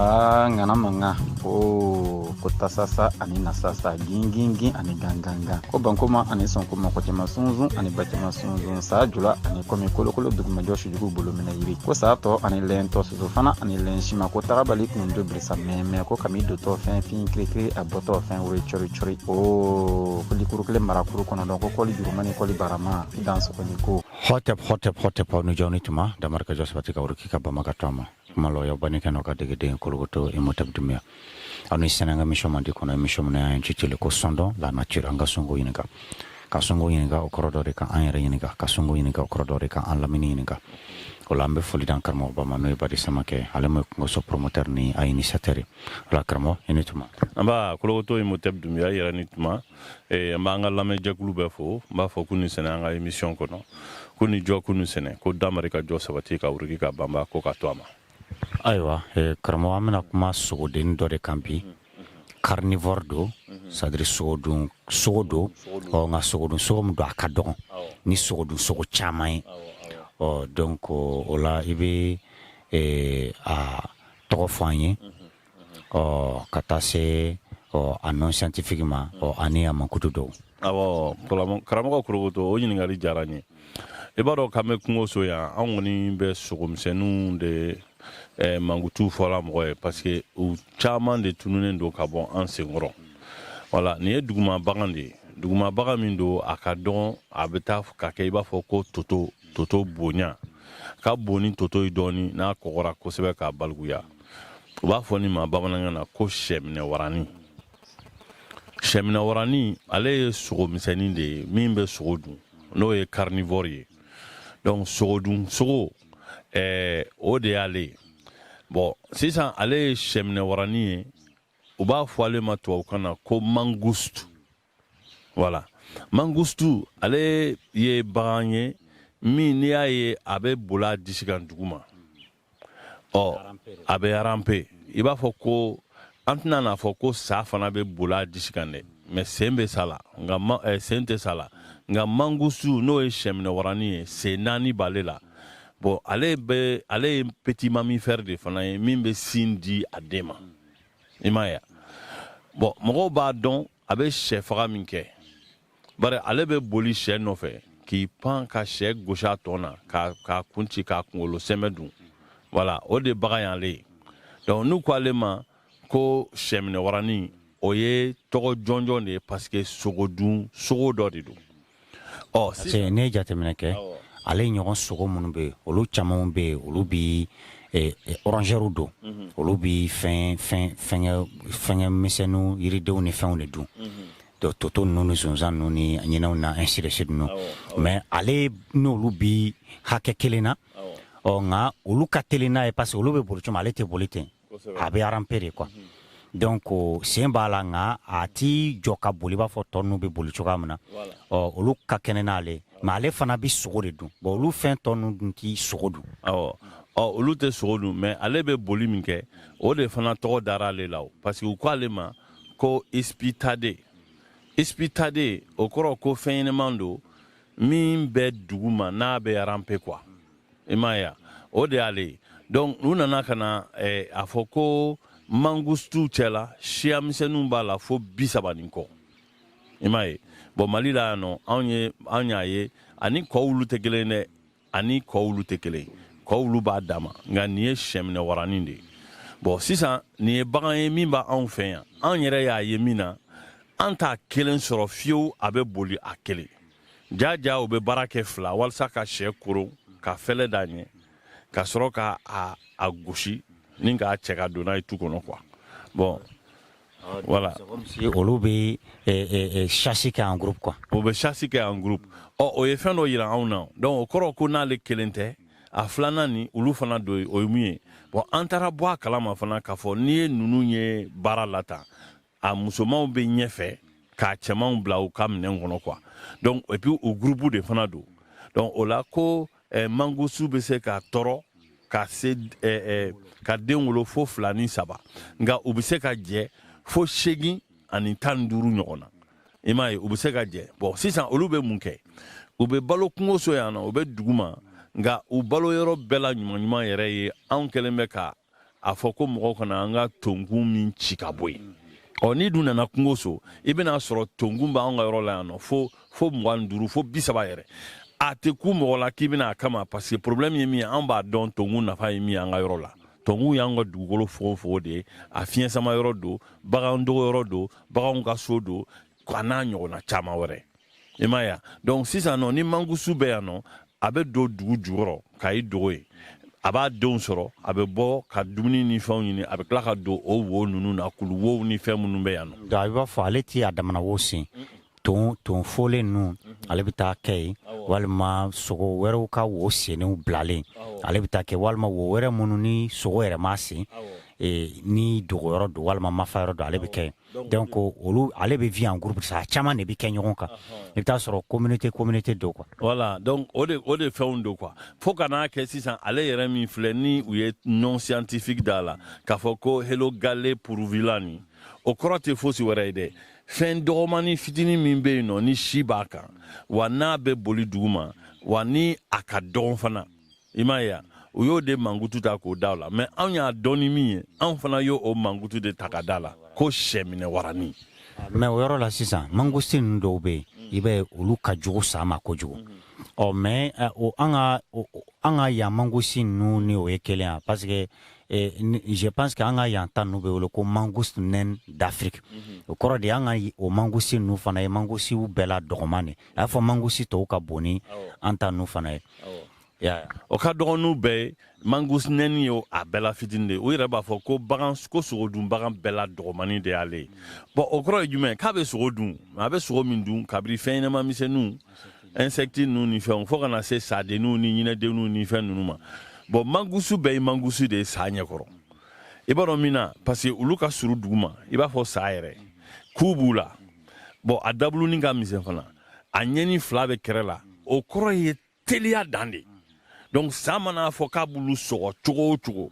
ngana manga o kota sasa ani nasasa gingingi ani ganganga ko bankoma ani sonkoma ko tema sunzu ani batema sunzu sa jula ani komi kolokolo duguma joshi jugu bolo mena yiri ko sa to ani lento so fana ani lenshima ko tarabali kundo brisa meme ko kami do to fin kri aboto fin wuri chori o ko likuru kle marakuru kono don ko li jurumani ko li barama dans ko ni ko hotep no joni tuma da marka josbati ka uruki ka bamakatama malo ya bani kano ka dege kologoto emotab dumia anu senanga mishomo di kono mishomo na nchitile ko sondo la nature anga songo yinga ka songo yinga o korodore ka ayre yinga ka songo yinga o korodore ka an lamini yinga o lambe foli dan karmo ba manoy bari samake alemo ko so promoteur ni ay initiateur la karmo enituma amba kologoto emotab dumia yara nituma e amba ngala jakulu be fo mba fo kuni senanga emission kono kuni jo kunu sene ko damarika jo sabati ka urigi ka bamba ko ka toama aywa karmo amena kuma sogodin do de kampi carnivore do sadri sodo o nga sogodun som do akadon ni sogodun sogo chamai o donc o la ibe a trofanye o katase o anon scientifiquement o ane amankuto do awo karamo ko to o nyini ngali jaranye e baro kame kungo so ya angoni be sogomsenu de mangutu fola mo parce que ou chaman de tununen do ka bon en sengoro voilà ni duguma bagandi do akadon abeta ka ke ba fo ko toto bonya ka boni toto idoni na kokora ko sebe ka balguya ba fo ni ma bamananga na ko shemne warani ale sogomseni de mimbe sogodu no e carnivore donc sogo o de ale bon si ça ale chemne warani o ba fo ale ma to kana ko mangouste voilà mangouste ale ye banye mi ni aye abe bola disigan duguma o abe rampe iba fo ko antna na fo ko sa fana be bola disigande mais sembe sala ngama sente sala nga mangusu no e chemne warani se nani balela bon ale petit mammifère de fana mimbe sindi adema imaya bon mo ba don abe chef raminke bare ale be boli che no fe ki pan ka che gosha tona ka kunchi ka kungolo semedun voilà o de bagayan le donc nous quoi le ma ko chemne warani oye togo jonjon de parce que sogo do de do oh c'est ne jateminake ale ñogon sogo munu be olu chamon be olu bi orangero do olu bi fin mesenu iridew ni fin ne du do toto nonu zonzan noni anyina na ainsi de suite no mais ale no olu bi hake kelena o nga olu katelena e parce olu be boluchuma ale te bolite abe arampere quoi donc sembala nga ati joka boliba fo tonu be boli choga mna o olu ka kenena ale ma ale fana bi sogodu bo olu fin tonu nti sogodu olu te sogodu mais ale be boli minke o de fana to dara le law parce que ko ale ma ko ispitade o koro ko fene mando min be duguma na be rampe quoi imaya o de ale donc nous nana kana afoko mangustu chela shiamsenu bala fo bisabaninko imaye bo malila no anyaye ani kowulu tegelene ani kowulu tekele kowulu ba dama nga niye shemne waraninde bo sisa niye bagan mimba an fenya an yere ya yemina anta kelen soro fiu abe boli akele jaja obe barake fla walsa ka shekuru ka fele danye ka soro ka a goshi ninga cheka dona itu kono quoi bon voilà si olu be chasser en groupe quoi o be chasser en groupe o ye fendo yira awna donc okoro ko na le kelente a flana ni olu fana do o yumuye bon antara boa kalama fana ka fo ni nunu ye bara lata a musomaw be nyefe ka chemaw bla o kam ne ngono quoi donc et puis au groupe de fana do donc o la ko mangusu be se ka toro ka se ka denwolo fo flani saba nga ubise ka je fo shegi ani tanduru nyona imaye ubise ka je bon sisan olube munke ube balo kungo so yana ube duguma nga u balo yoro bela nyuma yere ye an kelembe ka a fɔ ko mɔgɔw kana an ka tonkun min ci ka bɔ yen ni dun nana kungo so i bɛna sɔrɔ tonkun b'an ka yɔrɔ la yan nɔ fo 25 fo 30 yɛrɛ a tɛ ku mɔgɔ la k'i bɛna a kama parce que problème ye min ye an b'a dɔn tonkun nafa ye min ye an ka yɔrɔ la tonkun y'an ka dugukolo fogo de ye a fiɲɛ sama yɔrɔ don bagan dogo yɔrɔ don baganw ka so don a n'a ɲɔgɔnna caman wɛrɛ i m'a ye donc sisan nɔ ni mangusu bɛ yan nɔ a bɛ don dugu jukɔrɔ k'a dogo ye a b'a denw sɔrɔ a bɛ bɔ ka dumuni ni fɛnw ɲini a bɛ tila ka don o wo ninnu na kulu wo ni fɛn minnu bɛ yan nɔ donc a b'a fɔ ale ti a damana wo sen ton fɔlen ninnu ale bɛ taa kɛ yen walima sogo wɛrɛw ka wo sennenw bilalen ale bɛ taa kɛ walima wo wɛrɛ minnu ni sogo yɛrɛ ma sen ni dogoyɔrɔ don walima mafa yɔrɔ don ale bɛ kɛ donc olu ale bɛ vie en groupe sa caman de bɛ kɛ ɲɔgɔn kan i bɛ taa sɔrɔ communauté don quoi voilà donc o de fɛnw don quoi fo ka n'a kɛ sisan ale yɛrɛ min filɛ ni u ye non scientifique da la k'a fɔ ko hello gale puruvila nin o kɔrɔ tɛ fosi wɛrɛ ye dɛ fɛn dɔgɔmani fitinin min bɛ yen nɔ ni si b'a kan wa n'a bɛ boli duguma wa ni a ka dɔgɔn fana i m'a ye u y'o de mankutu ta k'o da la mais anw y'a dɔn ni min ye anw fana y'o mankutu de ta ka da la ko sɛminɛ warani mais o yɔrɔ la sisan mangostin ninnu dɔw bɛ yen i bɛ olu ka jugu sa ma kojugu mais an ka yan mangostin ninnu ni o ye kelen ye parce que je pense que an ka yan ta ninnu bɛ wele ko mangouste naine d'Afrique o kɔrɔ de an ka o mangostin ninnu fana ye mangostin bɛɛ la dɔgɔman de a y'a fɔ mangostin tɔw ka bon ni an ta ninnu fana ye o ka dɔgɔ n'u bɛɛ ye mangouste naine ye a bɛɛ la fitinin de ye o yɛrɛ b'a fɔ ko sogo dun bagan bɛɛ la dɔgɔmani de y'ale ye bon o kɔrɔ ye jumɛn k'a bɛ sogo dun a bɛ sogo min dun kabiri fɛn ɲɛnama misɛnninw insectes ninnu ni fɛnw fo ka na se sadenninw ni ɲinɛdenninw ni fɛn ninnu ma bon mangusu bɛɛ ye mangusu de ye sa ɲɛkɔrɔ i b'a dɔn min na parce que olu ka surun duguma i b'a fɔ sa yɛrɛ ku b'u la bon a dabulunin ka misɛn fana a ɲɛni fila bɛ kɛrɛ la o kɔrɔ ye teliya dan de donc sa mana fɔ k'a b'olu sɔgɔ cogo o cogo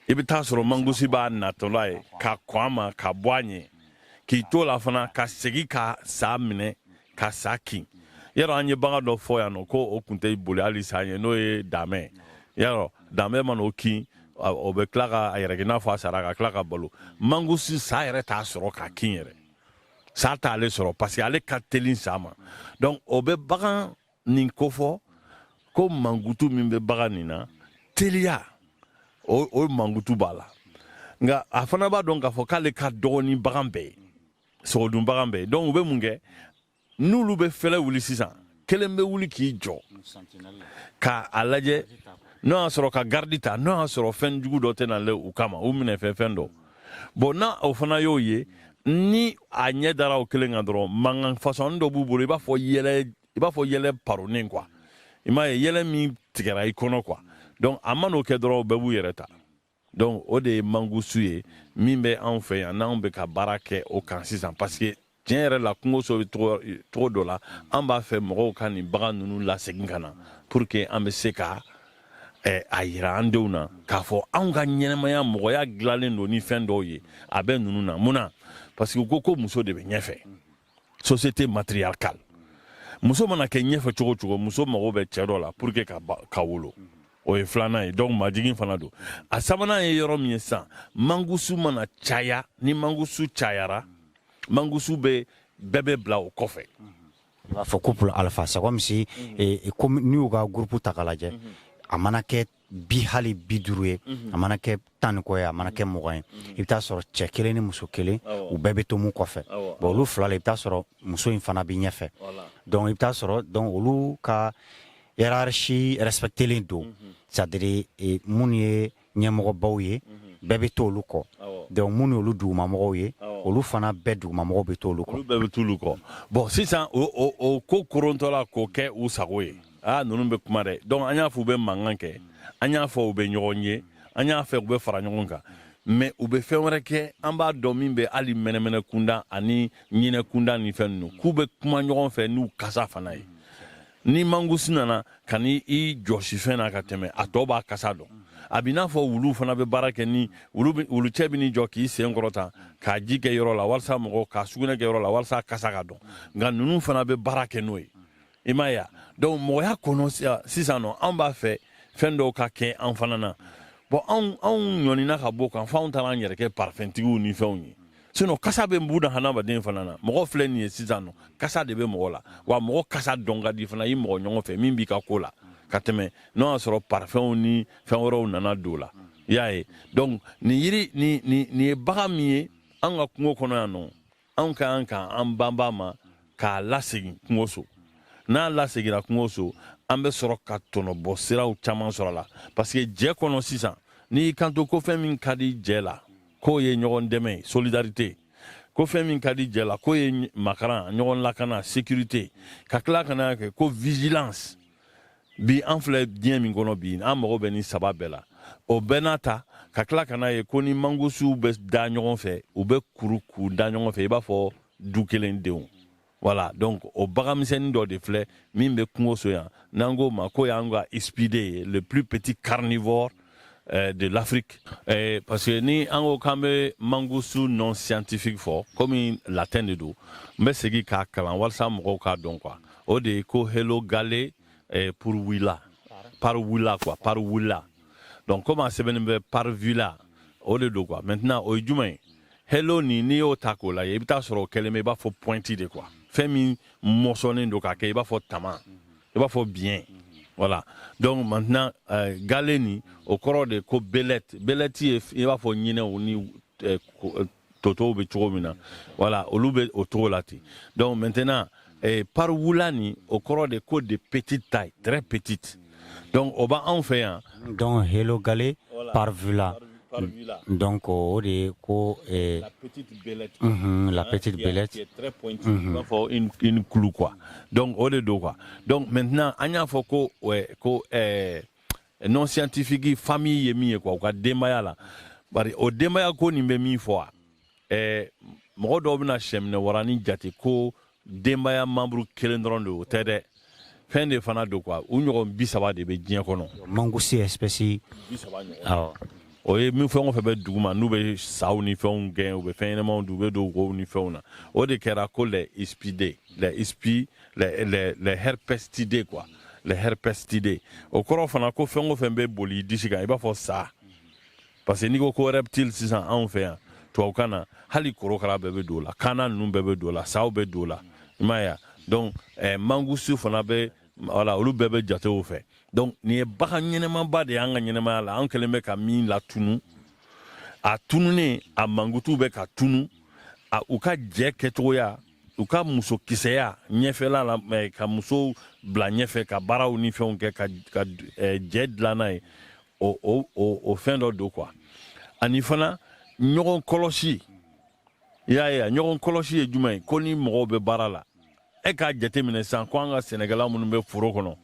i bɛ taa sɔrɔ mangusu b'a natɔla ye ka kɔn a ma ka bɔ a ɲɛ k'i to la fana ka segin ka sa minɛ ka sa kin yarɔ an ye bagan dɔ fɔ yan nɔ ko o kun tɛ boli hali sa ɲɛ n'o ye damɛ yarɔ damɛ mana o kin o bɛ tila ka a yɛrɛ kɛ i n'a fɔ a sara ka tila ka balo mangusu sa yɛrɛ t'a sɔrɔ ka kin yɛrɛ sa t'ale sɔrɔ parce que ale ka teli sa ma donc o bɛ bagan nin kofɔ ko mangutu min bɛ bagan nin na teliya o mangutu b'a la nka a fana b'a dɔn k'a fɔ k'ale ka dɔgɔ ni bagan bɛɛ ye sogodun bagan bɛɛ ye donc u bɛ mun kɛ n'olu bɛ fɛlɛ wuli sisan kelen bɛ wuli k'i jɔ k'a lajɛ n'o y'a sɔrɔ ka garidi ta n'o y'a sɔrɔ fɛn jugu dɔ tɛ na u kama u minɛ fɛn dɔ bon n'a o fana y'o ye ni a ɲɛ dara o kelen kan dɔrɔn mankan fasɔnni dɔ b'u bolo i b'a fɔ yɛlɛ paronen quoi i m'a ye yɛlɛ min tigɛra i kɔnɔ quoi donc a man'o kɛ dɔrɔn bɛɛ b'u yɛrɛ ta donc o de ye mangusu ye min bɛ anw fɛ yan n'anw bɛ ka baara kɛ o kan sisan parce que tiɲɛ yɛrɛ la kungoso bɛ cogo dɔ la an b'a fɛ mɔgɔw ka nin bagan ninnu lasegin ka na pour que an bɛ se ka a yira an denw na k'a fɔ anw ka ɲɛnɛmaya mɔgɔya dilannen don ni fɛn dɔw ye a bɛ ninnu na mun na parce que u ko muso de bɛ ɲɛfɛ société matriarcale muso mana kɛ ɲɛfɛ cogo cogo muso mago bɛ cɛ dɔ la pour que ka wolo o ye filanan ye donc majigin fana don a sabanan ye yɔrɔ min ye sisan mangusu mana caya ni mangusu cayara mangusu bɛɛ bɛ bila o kɔfɛ i b'a fɔ couple alpha c'est comme si comme n'i y'u ka groupe ta k'a lajɛ a mana kɛ hali 50 ye a mana kɛ 10 ni kɔ ye a mana kɛ 20 ye i bɛ taa sɔrɔ cɛ kelen ni muso kelen u bɛɛ bɛ to mun kɔfɛ bon olu fila la i bɛ taa sɔrɔ muso in fana bɛ ɲɛfɛ donc i bɛ taa sɔrɔ donc olu ka hiérarchie respectelen don c'est à dire minnu ye ɲɛmɔgɔbaw ye bɛɛ bɛ to olu kɔ donc minnu y'olu dugumamɔgɔw ye olu fana bɛɛ dugumamɔgɔw bɛ to olu kɔ olu bɛɛ bɛ t'olu kɔ bon sisan o ko korontɔla k'o kɛ u sago ye ninnu bɛ kuma dɛ donc an y'a fɔ u bɛ mankan kɛ an y'a fɔ u bɛ ɲɔgɔn ye an y'a fɛ u bɛ fara ɲɔgɔn kan mais u bɛ fɛn wɛrɛ kɛ an b'a dɔn min bɛ hali mɛnɛmɛnɛ kunda ani ɲinɛ kunda ni fɛn ninnu k'u bɛ kuma ɲɔgɔn fɛ n'u kasa fana ye ni mangusi nana ka ni i jɔsi fɛn na ka tɛmɛ a tɔ b'a kasa dɔn a b'i n'a fɔ wulu fana bɛ baara kɛ ni wulu cɛ bɛ n'i jɔ k'i sen kɔrɔta k'a ji kɛ yɔrɔ la walasa mɔgɔ k'a sugunɛ kɛ yɔrɔ la walasa kasa ka dɔn nka ninnu fana bɛ baara kɛ n'o ye i m'a ye donc mɔgɔya kɔnɔ sisan nɔ an b'a fɛ fɛn dɔw ka kɛ an fana na bon anw ɲɔnina ka bɔ kan f'anw taara an yɛrɛ kɛ parfɛntigiw ni fɛnw ye sinon kasa bɛ buda hadamaden fana na mɔgɔ filɛ nin ye sisan nɔ kasa de bɛ mɔgɔ la wa mɔgɔ kasa dɔn ka di fana i mɔgɔ ɲɔgɔn fɛ min b'i ka ko la ka tɛmɛ n'o y'a sɔrɔ parfɛnw ni fɛn wɛrɛw nana don la i y'a ye donc nin yiri nin ye bagan min ye an ka kungo kɔnɔ yan nɔ anw ka kan an banba ma k'a lasegin kungoso n'a lasegira kungoso an bɛ sɔrɔ ka tɔnɔbɔ siraw caman sɔrɔ la parce que jɛ kɔnɔ sisan n'i y'i kanto ko fɛn min ka di jɛ la k'o ye ɲɔgɔn dɛmɛ solidarité ko fɛn min ka di jɛ la k'o ye makaran ɲɔgɔn lakana sécurité ka tila ka n'a kɛ ko vigilance bi an filɛ diɲɛ min kɔnɔ bi an mago bɛ nin saba bɛɛ la o bɛɛ n'a ta ka tila ka n'a ye ko ni mangosuw bɛ da ɲɔgɔn fɛ u bɛ kuru k'u da ɲɔgɔn fɛ i b'a fɔ du kelen denw voilà donc o baganmisɛnnin dɔ de filɛ min bɛ kungoso yan n'an k'o ma ko y'an ka ispide le plus petit carnivore de l'Afrique parce que ni an ko k'an bɛ mangosu non scientifique fɔ komi latin de don n bɛ segin k'a kalan walasa mɔgɔw k'a dɔn quoi o de ye ko hello gale pour willa par willa quoi par willa donc comme a sɛbɛnnen bɛ par villa o de don quoi maintenant o ye jumɛn ye hello n'i y'o ta k'o lajɛ i bɛ taa sɔrɔ o kɛlen bɛ i b'a fɔ pointi de quoi fɛn min mɔsɔnnen don k'a kɛ i b'a fɔ tama i b'a fɔ bien voilà donc maintenant gale ni o kɔrɔ de ko belette ye i b'a fɔ ɲinɛw ni totow bɛ cogo min na voilà olu bɛ o cogo la ten donc maintenant par wula ni o kɔrɔ de ko de petite taille très petite donc o b'anw fɛ yan donc hello gale voilà. par villa donc o de ye ko la petite belette la petite belette qui est très pointue il b'a fɔ une clou quoi donc o de do quoi donc maintenant an y'a fɔ ko non scientifique famille ye min ye quoi u ka denbaya la bari o denbaya ko nin bɛ min fɔ mɔgɔ dɔw bɛna sɛminɛ warani jate ko denbaya membre kelen dɔrɔn de o tɛ dɛ fɛn de fana do quoi u ɲɔgɔn 30 de bɛ diɲɛ kɔnɔ mangosi espèce 30 ɲɔgɔn o ye min fɛn o fɛn bɛ dugu ma n'u bɛ saw ni fɛnw gɛn u bɛ fɛn ɲɛnamaw dun u bɛ don wo ni fɛnw na o de kɛra ko les ispidés les herpestidés quoi les herpestidés o kɔrɔ fana ko fɛn o fɛn bɛ boli disi kan i b'a fɔ sa parce que n'i ko ko reptile sisan anw fɛ yan tubabukan na hali korokara bɛɛ bɛ don o la kaana ninnu bɛɛ bɛ don o la saw bɛ don o la i m'a ye wa donc mangusu fana bɛ voilà olu bɛɛ bɛ jate o fɛ donc nin ye bagan ɲɛnɛmaba de y'an ka ɲɛnɛmaya la an kɛlen bɛ ka min latunu a tununen a mangutu bɛ ka tunu u ka jɛ kɛcogoya u ka musokisɛya ɲɛfɛla la ka musow bila ɲɛfɛ ka baaraw ni fɛnw kɛ ka jɛ dilan n'a ye o fɛn dɔ don quoi ani fana ɲɔgɔn kɔlɔsi i y'a ye ɲɔgɔn kɔlɔsi ye jumɛn ye ko ni mɔgɔw bɛ baara la e k'a jateminɛ sisan ko an ka sɛnɛkɛla minnu bɛ foro kɔnɔ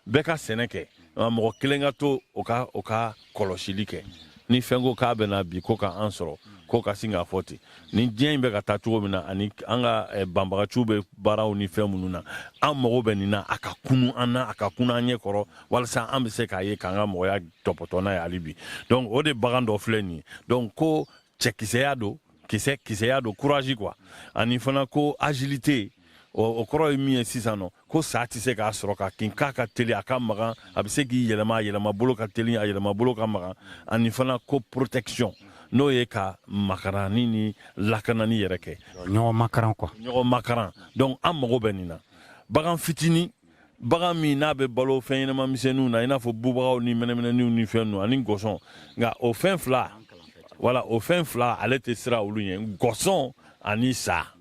bɛɛ ka sɛnɛ kɛ mɔgɔ kelen ka to o ka kɔlɔsili kɛ ni fɛn ko k'a bɛna bi ko ka an sɔrɔ ko ka sin k'a fɔ ten ni diɲɛ in bɛ ka taa cogo min na ani an ka banbagaciw bɛ baaraw ni fɛn minnu na an mago bɛ nin na a ka kunu an na a ka kunu an ɲɛ kɔrɔ walasa an bɛ se k'a ye k'an ka mɔgɔya tɔpɔtɔ n'a ye hali bi donc o de bagan dɔ filɛ nin ye donc ko cɛkisɛya don kisɛya don courage quoi ani fana ko agilité o kɔrɔ ye min ye sisan nɔ ko sa tɛ se k'a sɔrɔ ka kin k'a ka teli a ka magan a bɛ se k'i yɛlɛma a yɛlɛma bolo ka teli a yɛlɛma bolo ka magan ani fana ko protection n'o ye ka makarani ni lakanani yɛrɛ kɛ ɲɔgɔn makaran quoi ɲɔgɔn makaran donc an mago bɛ nin na bagan fitinin bagan min n'a bɛ balo fɛn ɲɛnama misɛnninw na i n'a fɔ bubagaw ni mɛnɛmɛnɛninw ni fɛn ninnu ani gɔsɔn nka o fɛn fila voilà o fɛn fila ale tɛ siran olu ɲɛ gɔsɔn ani sa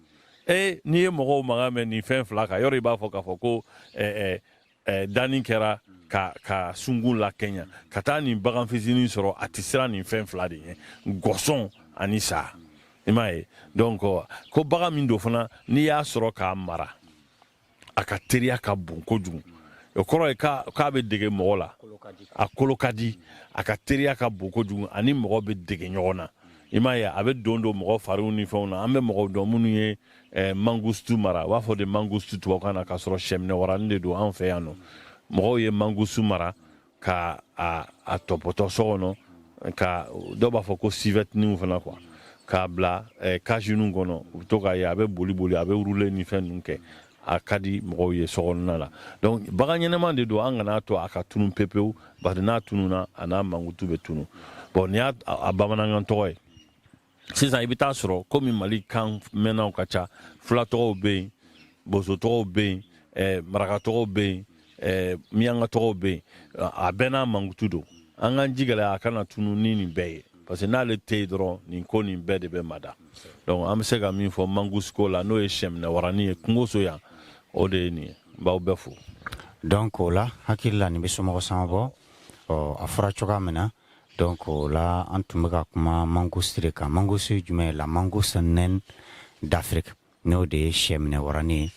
n'i ye mɔgɔw maga mɛn nin fɛn fila kan yɔrɔ i b'a fɔ k'a fɔ ko danni kɛra ka sungun la kɛɲɛ ka taa nin bagan fitinin sɔrɔ a tɛ siran nin fɛn fila de ɲɛ gɔsɔn ani sa i m'a ye donc ko bagan min don fana n'i y'a sɔrɔ k'a mara a ka teriya ka bon kojugu o kɔrɔ ye k'a bɛ dege mɔgɔ la a kolo ka di a ka teriya ka bon kojugu ani mɔgɔ bɛ dege ɲɔgɔn na i m'a ye a bɛ don mɔgɔ fariw ni fɛnw na an bɛ mɔgɔw dɔn minnu ye mangustu mara u b'a fɔ de mangustu tubabukan na k'a sɔrɔ sɛminɛ waranin de don anw fɛ yan nɔ mɔgɔw ye mangustu mara ka a tɔpɔtɔ so kɔnɔ ka dɔw b'a fɔ ko sivetiniw fana quoi k'a bila kaziniw kɔnɔ u bɛ to k'a ye a bɛ boli a bɛ wurule ni fɛn ninnu kɛ a ka di mɔgɔw ye sokɔnɔna la donc bagan ɲɛnɛman de don an kana to a ka tunu pepewu bari n'a tununa a n'a mankutu bɛ tunu bon ni y'a bamanankan tɔgɔ ye sisan i bɛ taa sɔrɔ komi mali kan mɛnnaw ka ca fulatɔgɔw bɛ yen bosotɔgɔw bɛ yen marakatɔgɔw bɛ yen miyangatɔgɔw bɛ yen a bɛɛ n'a mankutu don an k'an jigɛlɛya a kana tunu ni nin bɛɛ ye parce que n'ale tɛ yen dɔrɔn nin ko nin bɛɛ de bɛ mada donc an bɛ se ka min fɔ mangusko la n'o ye sɛminɛ warani ye kungoso yan o de ye nin ye n b'aw bɛɛ fo donc o la hakili la nin bɛ somɔgɔ sama bɔ a fɔra cogoya min na donc o la an tun bɛ ka kuma mangouste de kan mangouste ye jumɛn ye la mangouste naine d'Afrique n'o de ye sɛminɛ warani ye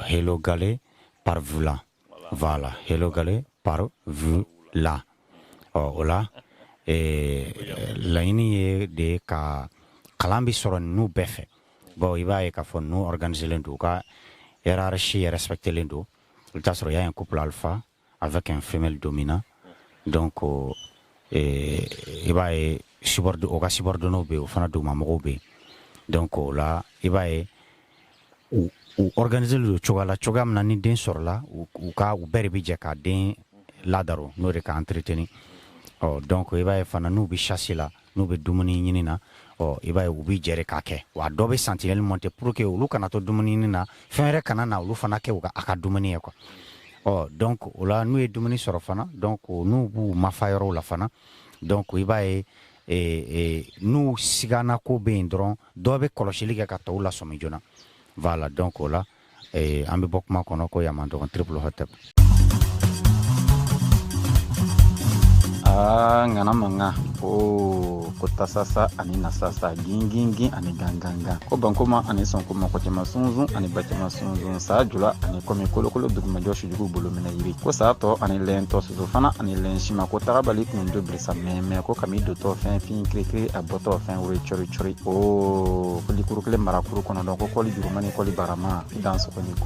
Hello Gale parvula voilà Hello Gale parvula o la laɲini ye de ka kalan bɛ sɔrɔ ninnu bɛɛ fɛ bon i b'a ye k'a fɔ ninnu organiselen don u ka hiérarchie respectelen don i bɛ taa sɔrɔ il y a un couple alpha avec un femelle dominant donc i b'a ye o ka subordonnew bɛ yen o fana dugumamɔgɔw bɛ yen donc o la i b'a ye u organiselen don cogoya min na ni den sɔrɔla u bɛɛ de bɛ jɛ ka den ladaro n'o de ka entretenir donc i b'a ye fana n'u bɛ chasse la n'u bɛ dumuni ɲini na i b'a ye u bɛ jɛ k'a kɛ wa dɔ bɛ sentinelle monter pour que olu kana to dumuni ɲini na fɛn wɛrɛ kana na olu fana kɛ a ka dumuni ye quoi donc o la n'u ye dumuni sɔrɔ fana donc n'u b'u mafa yɔrɔw la fana donc i b'a ye n'u sigana ko bɛ yen dɔrɔn dɔ bɛ kɔlɔsili kɛ ka tɔw lasɔmi joona voilà donc o la an bɛ bɔ kuma kɔnɔ ko yaman dɔgɔn triple hotep ngana manga kota sasa ani na sasa gingingi ani ganganga ko bankoma ani sonkoma ko tema sunzun ani batema sunzun sa jula ani komi kolokolo duguma joshi jugu bolo mena yiri ko sa to ani lento so fana ani lenshima ko tarabali kun do brisa meme ko kami do to fin krikri aboto fin wuri chori o ko likuru kele marakuru kono don ko koli jurumani koli barama dans ko ni ko